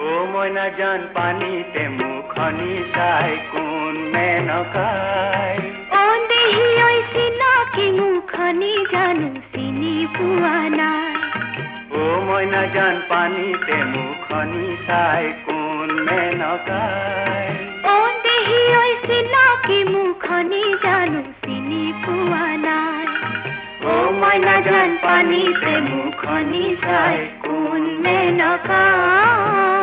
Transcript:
ও ময়না জান পানিতে মুখনি চাই কোন মেনকাই ও দেহি ওই চিনাকি মুখনি জানো চিনি পোৱা নাই ও ময়না জান পানিতে মুখনি চাই কোন মেনকাই ও দেহি ওই চিনাকি মুখনি জানো চিনি পোৱা নাই ও ময়না জান পানিতে মুখনি চাই কোন মেনকাই